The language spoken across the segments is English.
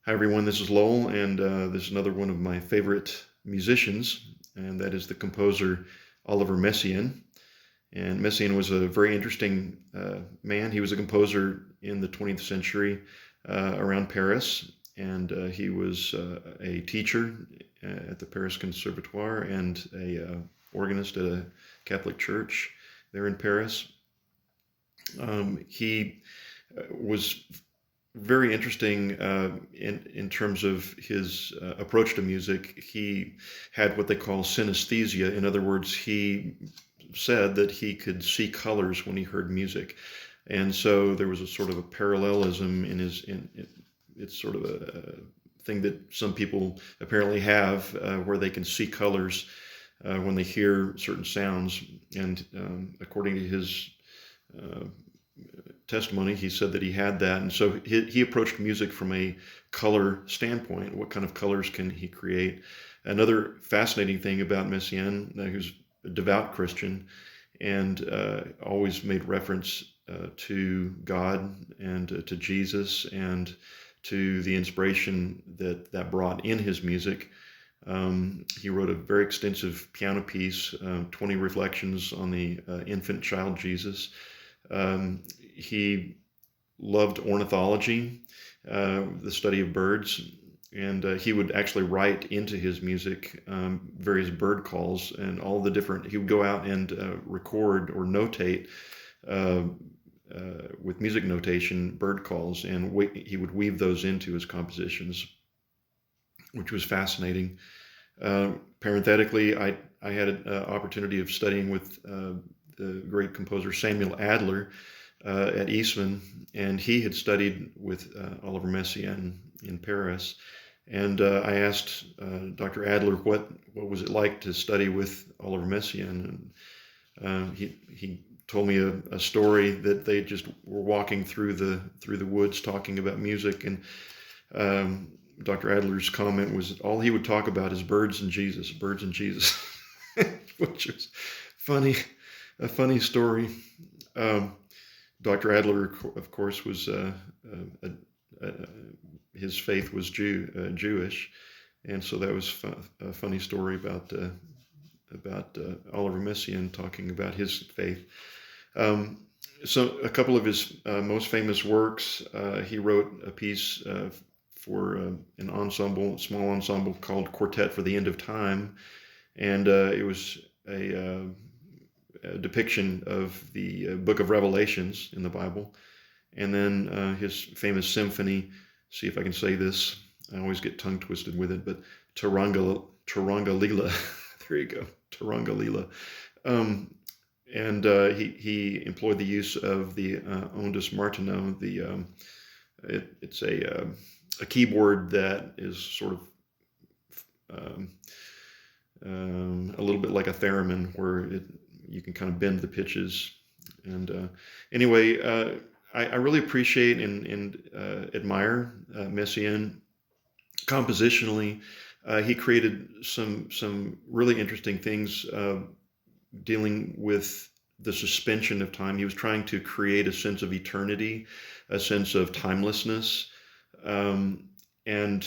Hi, everyone. This is Lowell, and this is another one of my favorite musicians, and that is the composer Olivier Messiaen. And Messiaen was a very interesting man. He was a composer in the 20th century around Paris, and he was a teacher at the Paris Conservatoire and a organist at a Catholic church there in Paris. He was very interesting in terms of his approach to music. He had what they call synesthesia. In other words, he said that he could see colors when he heard music, and so there was a sort of a parallelism in his. It's sort of a thing that some people apparently have, where they can see colors when they hear certain sounds. And according to his testimony, he said that he had that, and so he approached music from a color standpoint. What kind of colors can he create? Another fascinating thing about Messiaen, who's a devout Christian, and always made reference to God and to Jesus and to the inspiration that brought in his music. He wrote a very extensive piano piece, 20 reflections on the infant child Jesus. He loved ornithology, the study of birds, and he would actually write into his music various bird calls and all the different. He would go out and record or notate with music notation bird calls, and he would weave those into his compositions, which was fascinating. Parenthetically, I had an opportunity of studying with the great composer Samuel Adler at Eastman, and he had studied with Olivier Messiaen in Paris. And I asked Dr. Adler what was it like to study with Olivier Messiaen, and he told me a story that they just were walking through the woods talking about music, and Dr. Adler's comment was all he would talk about is birds and Jesus, which was funny. A funny story. Dr. Adler, of course, was his faith was Jewish, and so that was a funny story about Olivier Messiaen talking about his faith. So a couple of his most famous works, he wrote a piece for an small ensemble called Quartet for the End of Time, and it was a depiction of the book of Revelations in the Bible. And then his famous symphony, see if I can say this, I always get tongue twisted with it, but Taranga Lila, there you go, Taranga Lila. And he employed the use of the Ondes Martineau. It's a keyboard that is sort of a little bit like a theremin, where you can kind of bend the pitches. And anyway, I really appreciate and admire Messiaen. Compositionally, he created some really interesting things dealing with the suspension of time. He was trying to create a sense of eternity, a sense of timelessness. And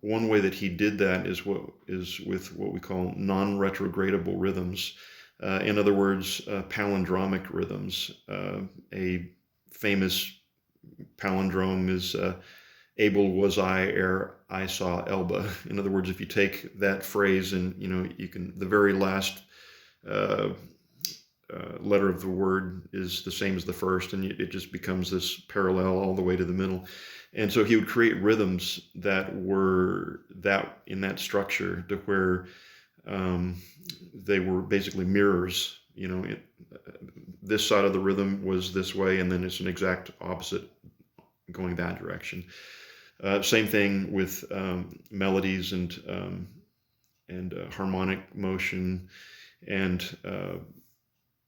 one way that he did that is with what we call non-retrogradable rhythms. In other words, palindromic rhythms. A famous palindrome is Abel was I ere I saw Elba. In other words, if you take that phrase and you can, the very last letter of the word is the same as the first, and it just becomes this parallel all the way to the middle. And so he would create rhythms that were in that structure, to where they were basically mirrors. This side of the rhythm was this way, and then it's an exact opposite going that direction. Same thing with melodies and harmonic motion, and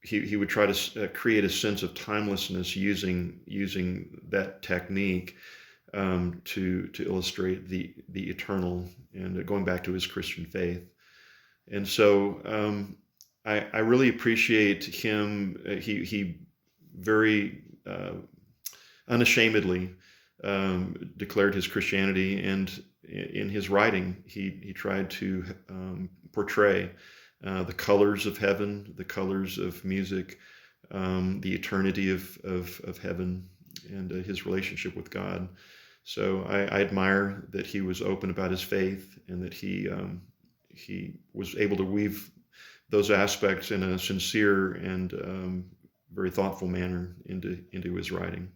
he would try to create a sense of timelessness using that technique to illustrate the eternal, and going back to his Christian faith. And so I really appreciate him. He very unashamedly declared his Christianity, and in his writing, he tried to portray the colors of heaven, the colors of music, the eternity of heaven, and his relationship with God. So I admire that he was open about his faith, and that he was able to weave those aspects in a sincere and very thoughtful manner into his writing.